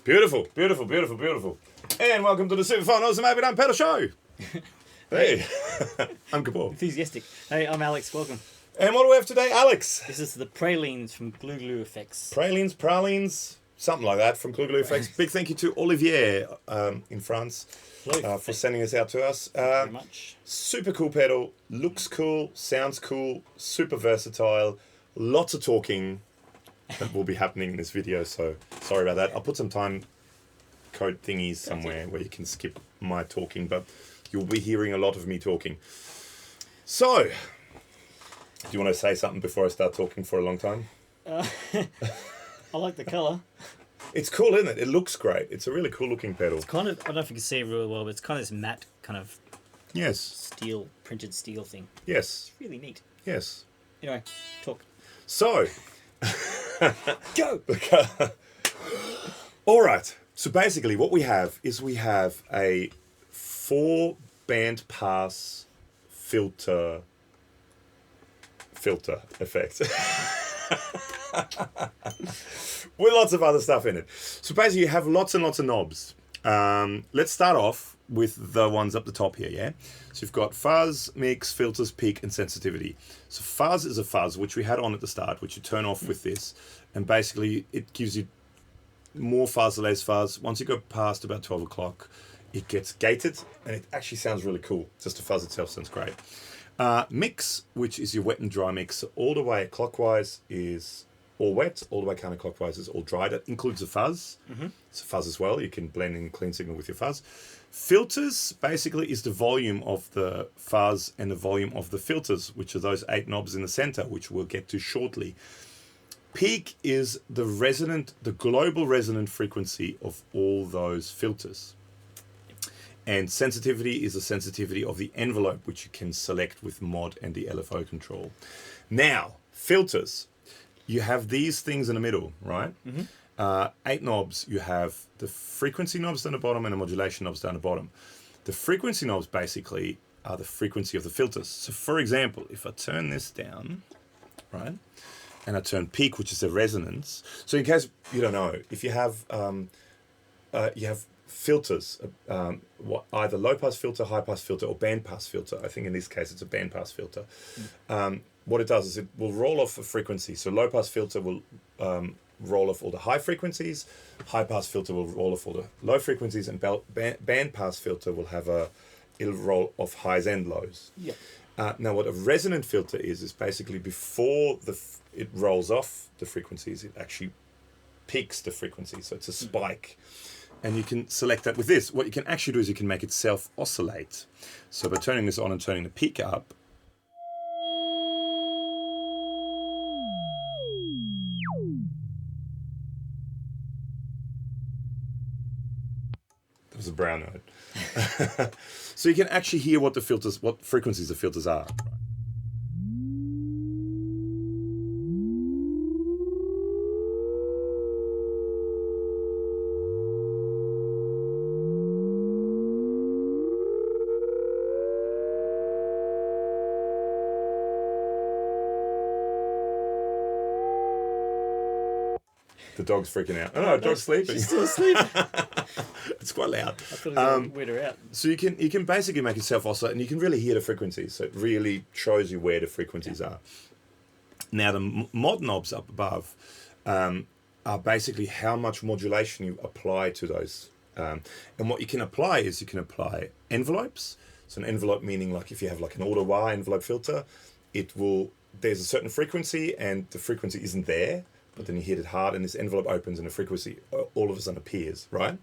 Beautiful, beautiful, beautiful, beautiful. And welcome to the Super Fun Awesome Happy Time Pedal Show. Hey, I'm Kapoor. Enthusiastic. Hey, I'm Alex. Welcome. And what do we have today, Alex? This is the Pralines from Glou Glou Effects. Pralines, something like that from Glou Glou Effects. Big thank you to Olivier in France for sending this out to us. Very much. Super cool pedal, looks cool, sounds cool, super versatile, lots of talking that will be happening in this video, so sorry about that. I'll put some time code thingies somewhere where you can skip my talking, but you'll be hearing a lot of me talking. So, do you want to say something before I start talking for a long time? I like the colour. It's cool, isn't it? It looks great. It's a really cool looking pedal. It's kind of, I don't know if you can see it really well, but it's kind of this matte kind of steel, printed steel thing. Yes. It's really neat. Yes. Anyway, talk. So, go! All right. So basically what we have is a 4 band pass filter effect. With lots of other stuff in it. So basically you have lots and lots of knobs. Let's start off with the ones up the top here, yeah? So you've got fuzz, mix, filters, peak, and sensitivity. So fuzz is a fuzz, which we had on at the start, which you turn off with this. And basically it gives you more fuzz, less fuzz. Once you go past about 12 o'clock, it gets gated, and it actually sounds really cool. Just the fuzz itself sounds great. Mix, which is your wet and dry mix. So all the way clockwise is all wet, all the way counterclockwise is all dry. That includes the fuzz. Mm-hmm. It's a fuzz as well. You can blend in clean signal with your fuzz. Filters basically is the volume of the fuzz and the volume of the filters, which are those 8 knobs in the center, which we'll get to shortly. Peak is the global resonant frequency of all those filters. And sensitivity is the sensitivity of the envelope, which you can select with mod and the LFO control. Now, filters. You have these things in the middle, right? Mm-hmm. 8 knobs. You have the frequency knobs down the bottom and the modulation knobs down the bottom. The frequency knobs basically are the frequency of the filters. So for example, if I turn this down, right, and I turn peak, which is the resonance. So in case you don't know, if you have filters, either low pass filter, high pass filter, or band pass filter. I think in this case it's a band pass filter. What it does is it will roll off a frequency. So low pass filter will roll off all the high frequencies, high pass filter will roll off all the low frequencies, and band pass filter will it'll roll off highs and lows. Yeah. Now what a resonant filter is basically before it rolls off the frequencies, it actually peaks the frequency. So it's a spike. And you can select that with this. What you can actually do is you can make it self-oscillate. So by turning this on and turning the peak up, that was a brown note. So you can actually hear what frequencies the filters are. The dog's freaking out. Oh no, the dog's sleeping. She's still asleep. It's quite loud. I thought it was going to weird her out. So you can basically make it self-oscillate, and you can really hear the frequencies. So it really shows you where the frequencies are. Now the mod knobs up above are basically how much modulation you apply to those. And what you can apply is you can apply envelopes. So an envelope meaning like if you have like an auto Y envelope filter, there's a certain frequency and the frequency isn't there. But then you hit it hard and this envelope opens and the frequency all of a sudden appears, right?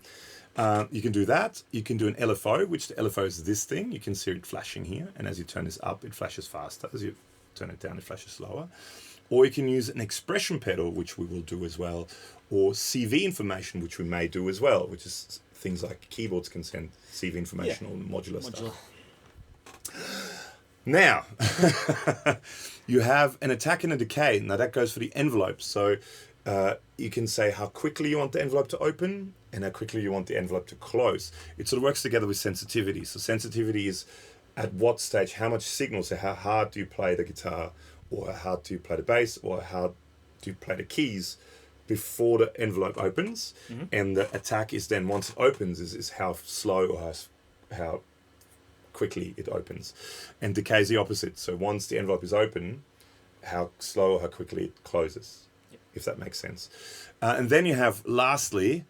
You can do that. You can do an LFO, which the LFO is this thing. You can see it flashing here. And as you turn this up, it flashes faster. As you turn it down, it flashes slower. Or you can use an expression pedal, which we will do as well. Or CV information, which we may do as well, which is things like keyboards can send CV information or modular stuff. Now, you have an attack and a decay. Now that goes for the envelope. So you can say how quickly you want the envelope to open and how quickly you want the envelope to close. It sort of works together with sensitivity. So sensitivity is at what stage, how much signal, so how hard do you play the guitar, or how hard do you play the bass, or how do you play the keys before the envelope opens, and the attack is then once it opens is how slow or how quickly it opens, and decay is the opposite. So once the envelope is open, how slow or how quickly it closes, if that makes sense. And then you have lastly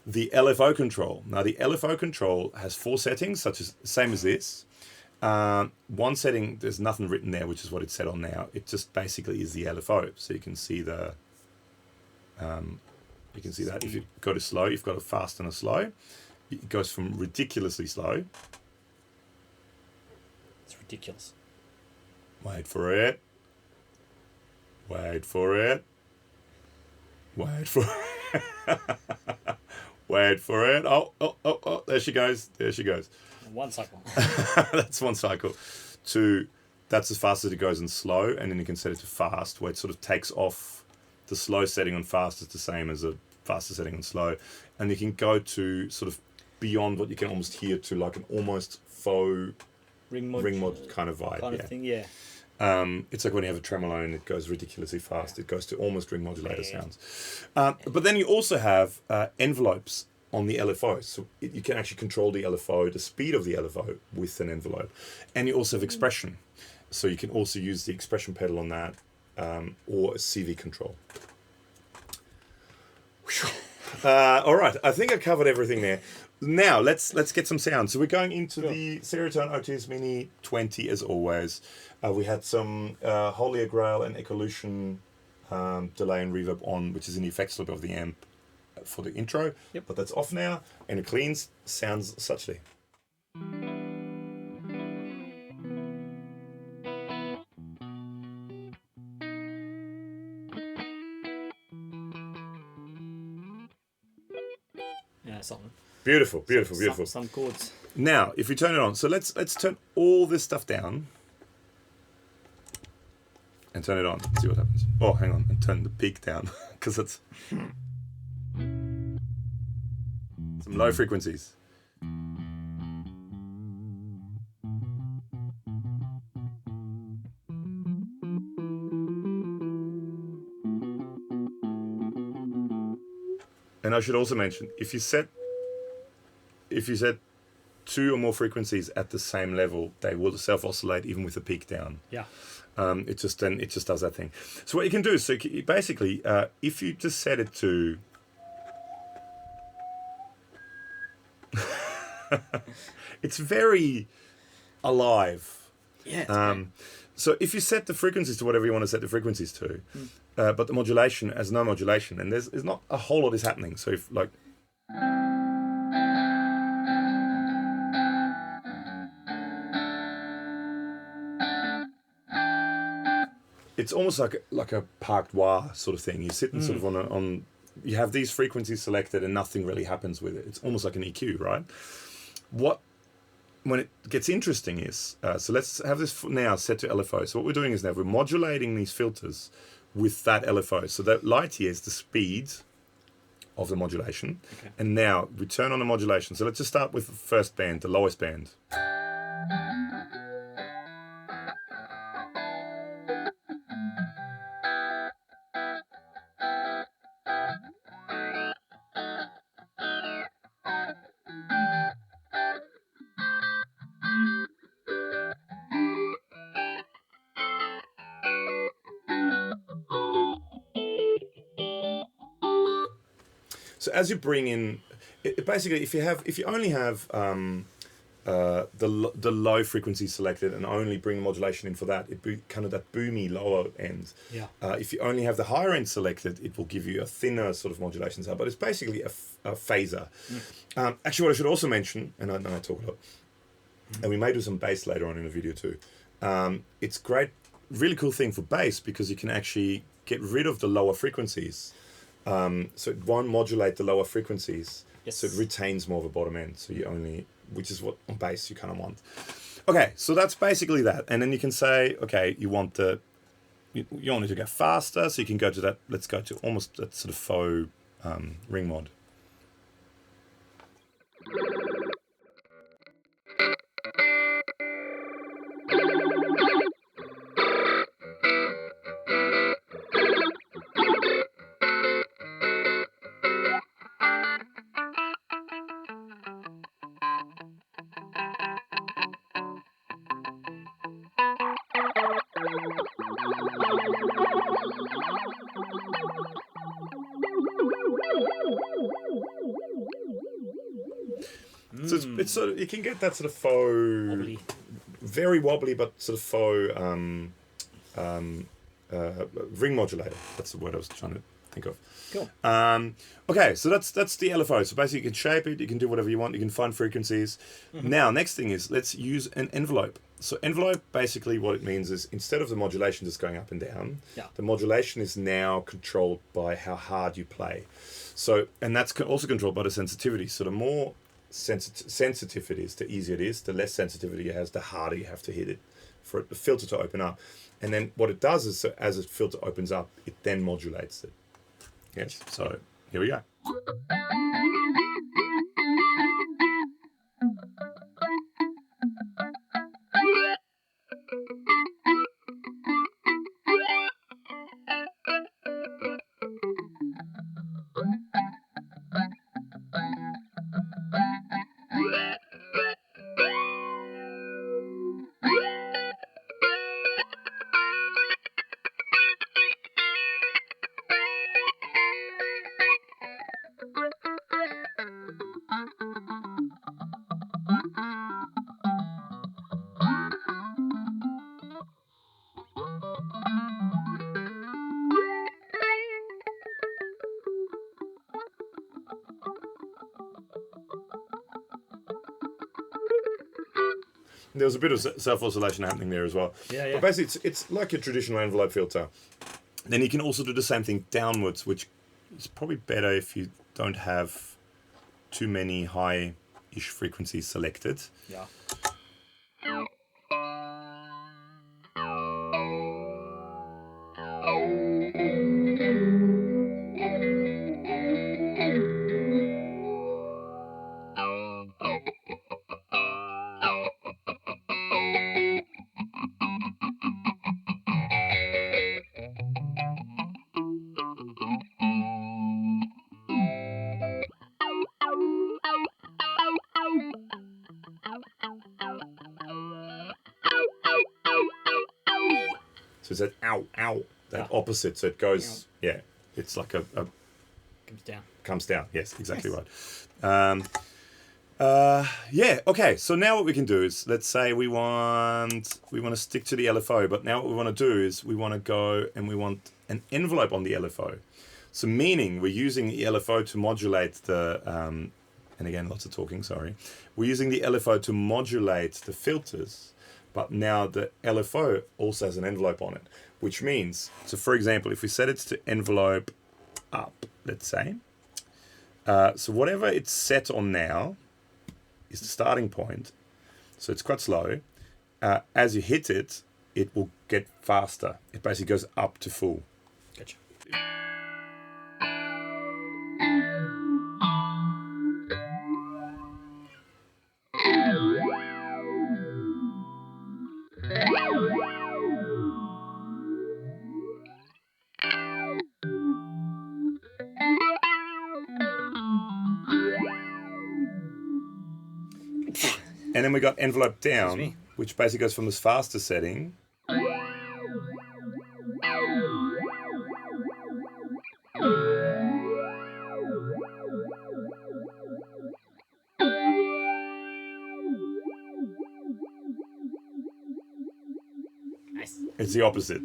the LFO control. Now the LFO control has 4 settings, such as same as this. One setting, there's nothing written there, which is what it's set on now. It just basically is the LFO. So you can see that if you go to slow, you've got a fast and a slow. It goes from ridiculously slow. It's ridiculous. Wait for it. Wait for it. Wait for it. Wait for it. Oh, there she goes. There she goes. 1 cycle. That's 1 cycle. That's as fast as it goes in slow, and then you can set it to fast, where it sort of takes off the slow setting on fast is the same as a faster setting on slow. And you can go to sort of beyond what you can almost hear to like an almost faux ring mod kind of vibe. Kind of thing, yeah. It's like when you have a tremolo and it goes ridiculously fast. It goes to almost ring modulator sounds. But then you also have envelopes on the LFO. So you can actually control the LFO, the speed of the LFO with an envelope. And you also have expression. So you can also use the expression pedal on that or a CV control. All right, I think I covered everything there. Now let's get some sound. So we're going into the Seritone Otis Mini 20 as always. We had some Holier Grail and Ecolution delay and reverb on, which is in the effects loop of the amp for the intro. Yep. But that's off now, and it cleans sounds suchly. Yeah, something. Beautiful, beautiful, beautiful. Some chords. Now, if we turn it on, so let's turn all this stuff down and turn it on. See what happens. Oh, hang on, and turn the peak down because it's some low frequencies. And I should also mention, if you set 2 or more frequencies at the same level, they will self-oscillate even with the peak down. Yeah. It just does that thing. So what you can do is, basically, if you just set it to it's very alive. Yeah. So if you set the frequencies to whatever you want to set the frequencies to, but the modulation has no modulation, and there's not a whole lot is happening. So if like it's almost like a parked wah sort of thing. You're sitting sort of on you have these frequencies selected and nothing really happens with it. It's almost like an EQ, right? When it gets interesting is, so let's have this now set to LFO. So what we're doing is now we're modulating these filters with that LFO. So that light here is the speed of the modulation. Okay. And now we turn on the modulation. So let's just start with the first band, the lowest band. So as you bring in, basically, if you only have the low frequency selected and only bring modulation in for that, it'd be kind of that boomy lower end. Yeah. If you only have the higher end selected, it will give you a thinner sort of modulation sound, but it's basically a phaser. Actually, what I should also mention, and I know I talk a lot, and we may do some bass later on in the video too. It's great, really cool thing for bass because you can actually get rid of the lower frequencies. So it won't modulate the lower frequencies. Yes. So it retains more of a bottom end. So you only, which is what on bass you kind of want. Okay, so that's basically that. And then you can say, okay, you want you want it to go faster, so you can go to that. Let's go to almost that sort of faux ring mod. So it's sort of, you can get that sort of faux, Wobbly. very wobbly, but sort of faux ring modulator. That's the word I was trying to think of. Cool. Okay, so that's the LFO. So basically, you can shape it, you can do whatever you want, you can find frequencies. Now, next thing is let's use an envelope. So envelope, basically, what it means is instead of the modulation just going up and down, the modulation is now controlled by how hard you play. So, and that's also controlled by the sensitivity. So the more sensitive it is, the easier it is. The less sensitivity it has, the harder you have to hit it for the filter to open up. And then what it does is, so as the filter opens up, it then modulates it. Yes. So here we go. There was a bit of self-oscillation happening there as well. Yeah. But basically, it's like your traditional envelope filter. Then you can also do the same thing downwards, which is probably better if you don't have too many high-ish frequencies selected. Yeah. So it's that ow, ow, that opposite. So it goes, it's like a Comes down. comes down. Yes, exactly right. Okay. So now what we can do is, let's say we want to stick to the LFO, but now what we want to do is we want to go and we want an envelope on the LFO. So meaning we're using the LFO to modulate the, and again, lots of talking, sorry. We're using the LFO to modulate the filters, but now the LFO also has an envelope on it, which means, so for example, if we set it to envelope up, let's say, so whatever it's set on now is the starting point. So it's quite slow. As you hit it, it will get faster. It basically goes up to full. Gotcha. And then we got envelope down, which basically goes from this faster setting. Nice. It's the opposite.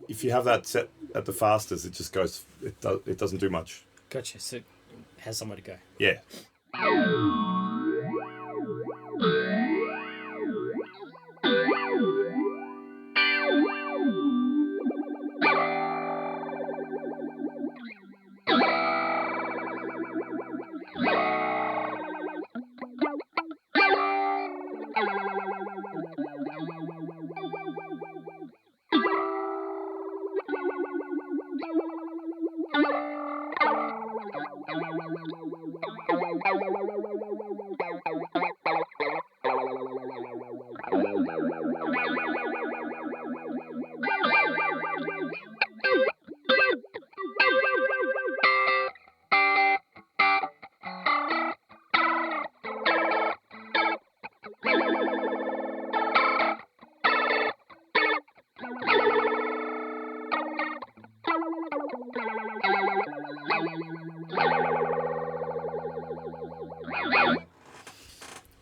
If you have that set at the fastest, it just goes, it doesn't do much. Gotcha. So it has somewhere to go. Yeah.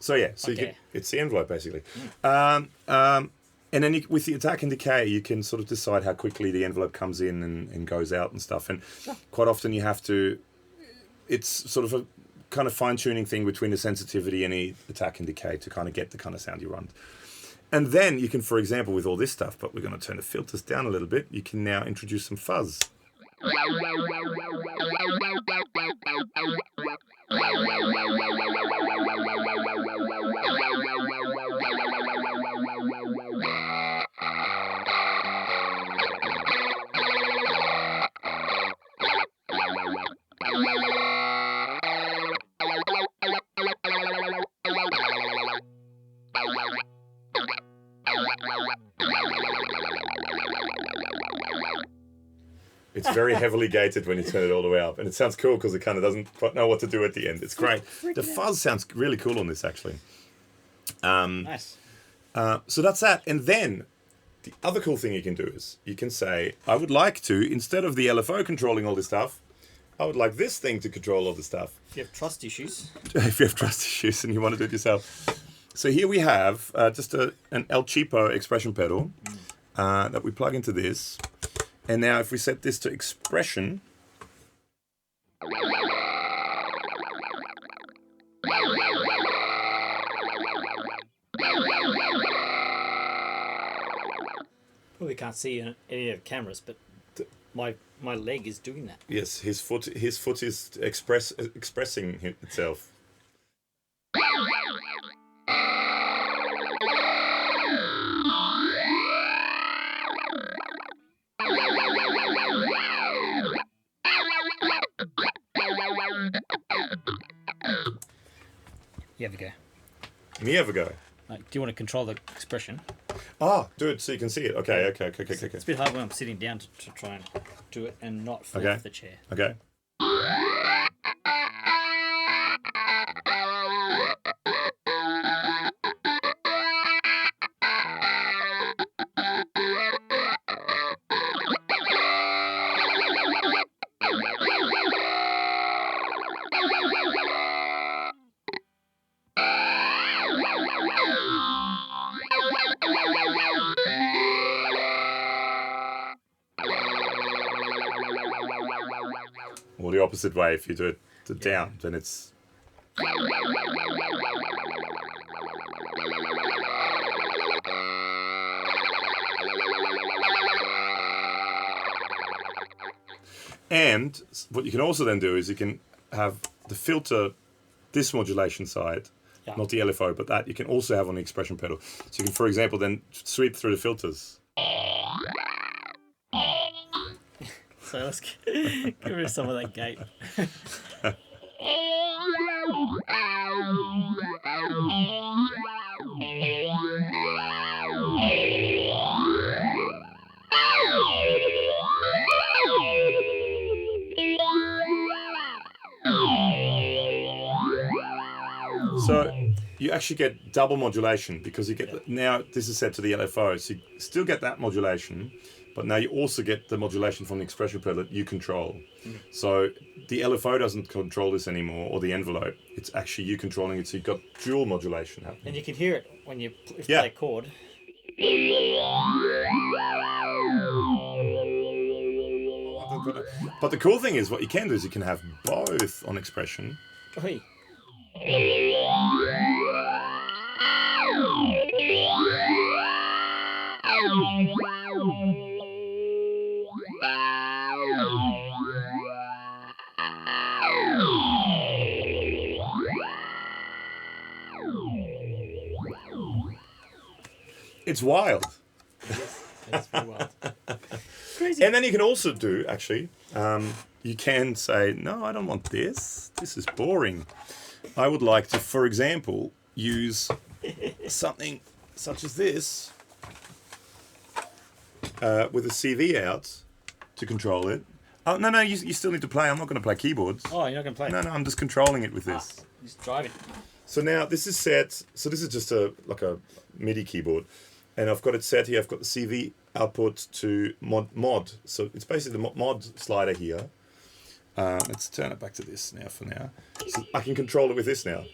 So yeah, so Okay. it's the envelope basically. And then with the attack and decay, you can sort of decide how quickly the envelope comes in and goes out and stuff. And quite often you have to, it's sort of a kind of fine-tuning thing between the sensitivity and the attack and decay to kind of get the kind of sound you want. And then you can, for example, with all this stuff, but we're going to turn the filters down a little bit, you can now introduce some fuzz. It's very heavily gated when you turn it all the way up, and it sounds cool because it kind of doesn't quite know what to do at the end. It's great. The fuzz sounds really cool on this, actually. Nice. So that's that. And then the other cool thing you can do is you can say, I would like to, instead of the LFO controlling all this stuff, I would like this thing to control all this stuff. If you have trust issues. If you have trust issues and you want to do it yourself. So here we have just an El Cheapo expression pedal that we plug into this. And now if we set this to expression, Probably can't see any of the cameras, but my leg is doing that. yes, his foot is expressing itself. You have a go. Me have a go. Do you want to control the expression? Ah, do it so you can see it. Okay. It's a bit hard when I'm sitting down to try and do it and not fall Okay. off the chair. Okay. Or the opposite way, if you do it down, then it's... And what you can also then do is you can have the filter, this modulation side, Yeah. not the LFO, but that you can also have on the expression pedal. So you can, for example, then sweep through the filters. So let's get rid of some of that gate. So you actually get double modulation because you get now this is set to the LFO, so you still get that modulation, but now you also get the modulation from the expression pedal that you control. So the LFO doesn't control this anymore, or the envelope. It's actually you controlling it, so you've got dual modulation happening. And you can hear it when you Yeah. play a chord. But the cool thing is, what you can do is you can have both on expression. Hey. It's wild. That's pretty wild. Crazy. And then you can also do, actually, you can say, no, I don't want this. This is boring. I would like to, for example, use something such as this with a CV out to control it. Oh, no, you still need to play. I'm not going to play keyboards. Oh, you're not going to play? No, I'm just controlling it with this. He's driving. So now this is set. So this is just like a MIDI keyboard, and I've got it set here. I've got the CV output to mod. So it's basically the mod slider here. Let's turn it back to this now for now. So I can control it with this now.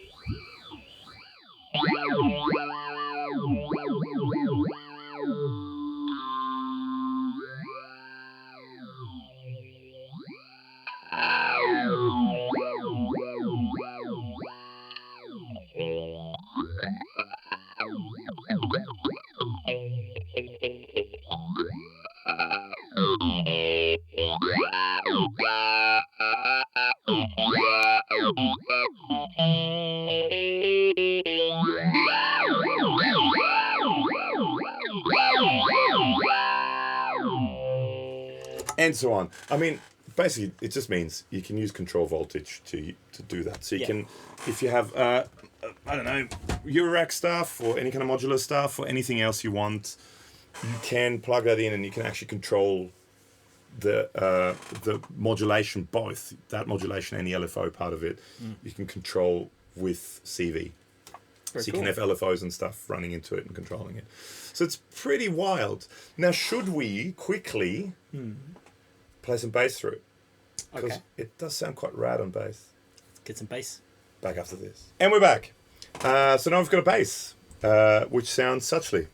And so on. I mean, basically, it just means you can use control voltage to do that. So you can, if you have, I don't know, Eurorack stuff or any kind of modular stuff or anything else you want, you can plug that in and you can actually control the modulation, both that modulation and the LFO part of it. You can control with CV. Very so you cool. can have LFOs and stuff running into it and controlling it. So it's pretty wild. Now, should we quickly play some bass through it? Because it does sound quite rad on bass. Let's get some bass. Back after this. And we're back. So now we've got a bass, which sounds suchly.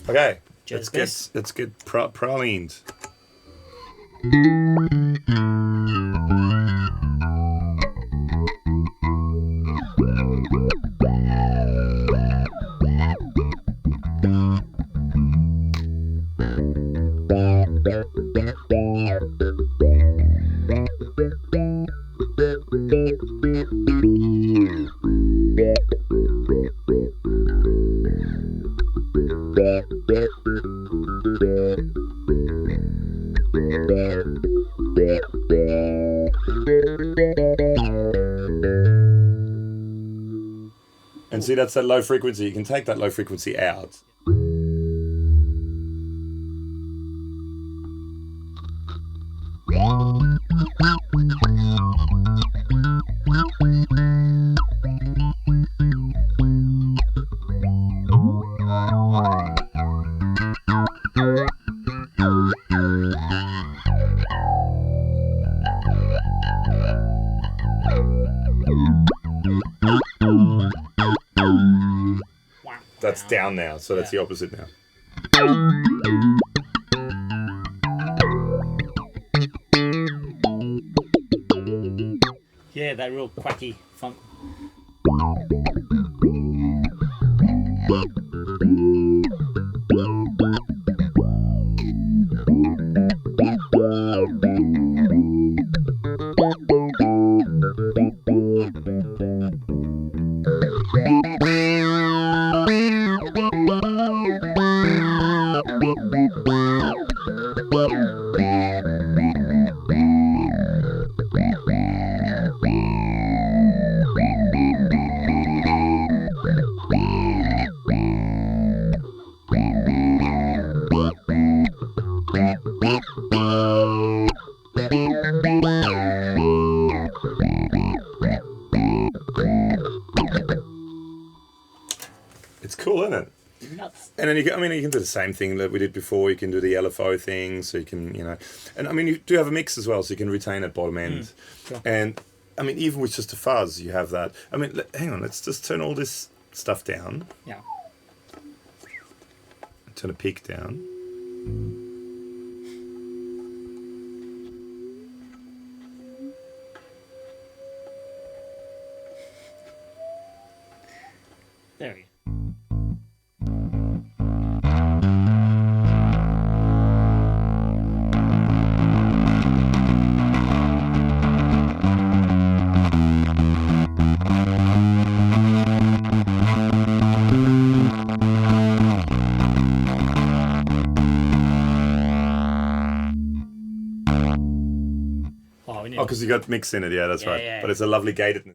Okay, let's get pralines. And see, that's that low frequency. You can take that low frequency out. That's down now, so that's the opposite now. Yeah, that real quacky funk. It's cool, isn't it? Nuts. And then you can do the same thing that we did before. You can do the LFO thing, so you can, and I mean, you do have a mix as well, so you can retain that bottom end. Sure. And I mean, even with just a fuzz, you have that. I mean, hang on, let's just turn all this stuff down. Yeah. Turn a peak down. There we go. Oh, because you got mix in it, yeah, that's right. Yeah. But it's a lovely gatedness.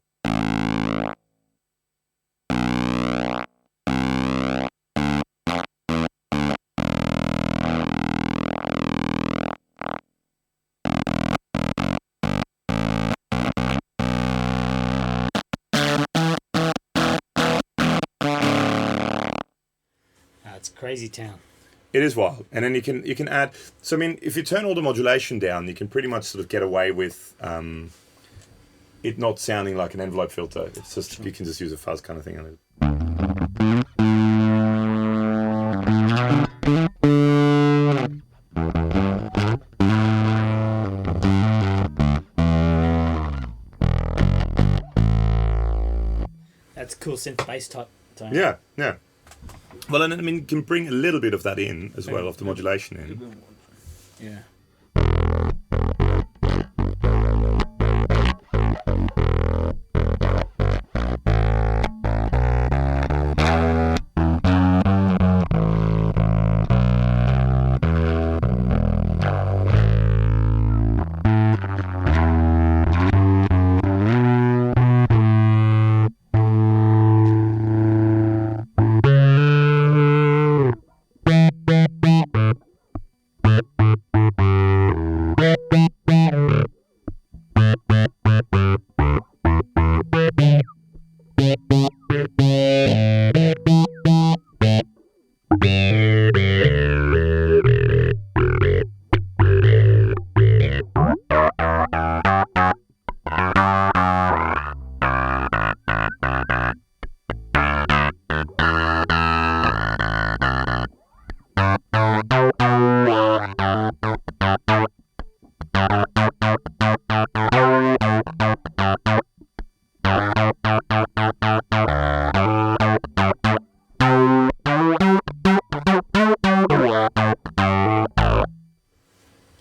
crazy town. It is wild, and then you can add. So I mean, if you turn all the modulation down, you can pretty much sort of get away with it not sounding like an envelope filter. It's just you can just use a fuzz kind of thing on it. That's a cool synth bass type tone. Yeah, yeah. Well, and I mean, you can bring a little bit of that in as well, of the modulation in. Yeah.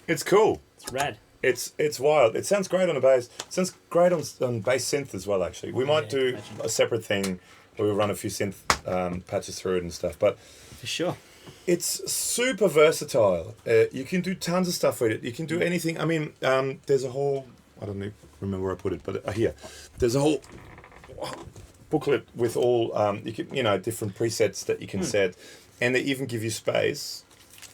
It's cool. It's rad. It's wild. It sounds great on the bass. It sounds great on bass synth as well. Actually, we might do imagine. a separate thing where we run a few synth patches through it and stuff. But For sure. it's super versatile. You can do tons of stuff with it. You can do anything. I mean, there's a whole. I don't remember where I put it, but here, there's a whole booklet with all different presets that you can set, and they even give you space.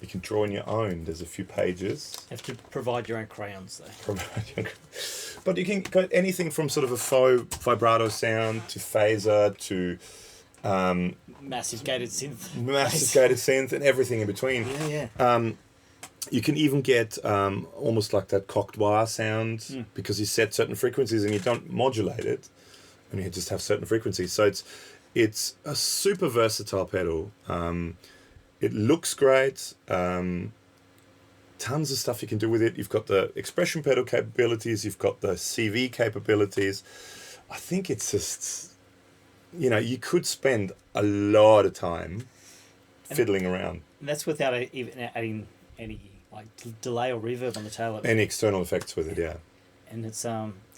You can draw on your own. There's a few pages. You have to provide your own crayons, though. But you can go anything from sort of a faux vibrato sound to phaser to Massive gated synth. massive gated synth and everything in between. Yeah. You can even get almost like that cocked wire sound because you set certain frequencies and you don't modulate it, and you just have certain frequencies. So it's a super versatile pedal. It looks great. Tons of stuff you can do with it. You've got the expression pedal capabilities. You've got the CV capabilities. I think it's just, you could spend a lot of time fiddling around. And that's without even adding any delay or reverb on the tail. Any external effects with it, yeah. And it's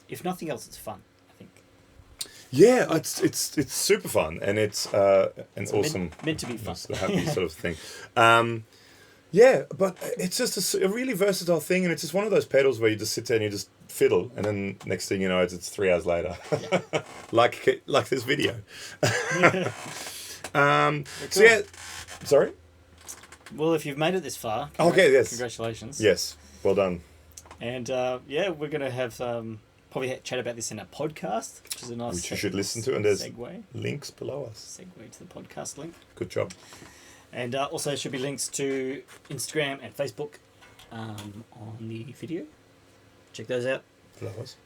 if nothing else, it's fun, I think. Yeah, it's super fun, and it's awesome. Meant to be fun. It's a happy sort of thing. Yeah, but it's just a really versatile thing, and it's just one of those pedals where you just sit there and you just fiddle, and then next thing you know, it's 3 hours later, like this video. Cool. So yeah, sorry. Well, if you've made it this far, Yes, congratulations. Yes, well done. And we're gonna have probably chat about this in a podcast, which is a nice. Which you should listen to, and there's segue. Links below us. Segue to the podcast link. Good job. And also there should be links to Instagram and Facebook on the video. Check those out. Below us.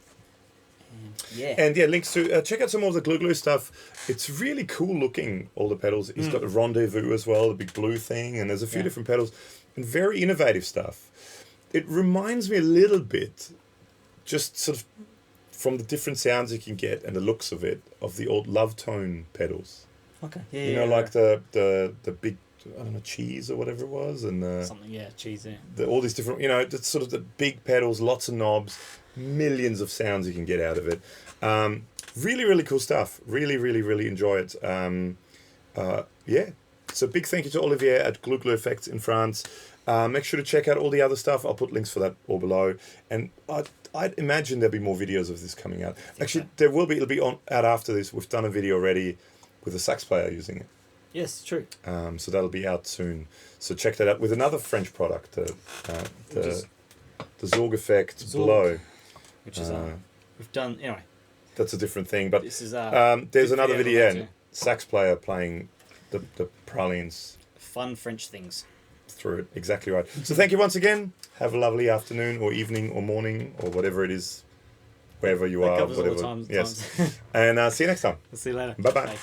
And links to check out some more of the Glou Glou stuff. It's really cool looking, all the pedals. He's got a rendezvous as well, the big blue thing, and there's a few different pedals and very innovative stuff. It reminds me a little bit, just sort of from the different sounds you can get and the looks of it, of the old Love Tone pedals. Okay. Like the big, I don't know, cheese or whatever it was, and something, cheese, all these different, that's sort of the big pedals, lots of knobs, millions of sounds you can get out of it. Really, really cool stuff. Really, really, really enjoy it. So big thank you to Olivier at Glou Glou Effects in France. Make sure to check out all the other stuff. I'll put links for that all below. And I'd imagine there'll be more videos of this coming out. Actually, there will be. It'll be out after this. We've done a video already with a sax player using it. Yes, true. So that'll be out soon. So check that out with another French product, the Zorg Effect Below. Which is we've done anyway. That's a different thing, but this is there's another video, sax player playing the Pralines. fun French things. Through it. Exactly right. So thank you once again. Have a lovely afternoon or evening or morning or whatever it is, wherever you That are. covers all the Whatever. times. Yes. And see you next time. We'll see you later. Bye-bye. Bye.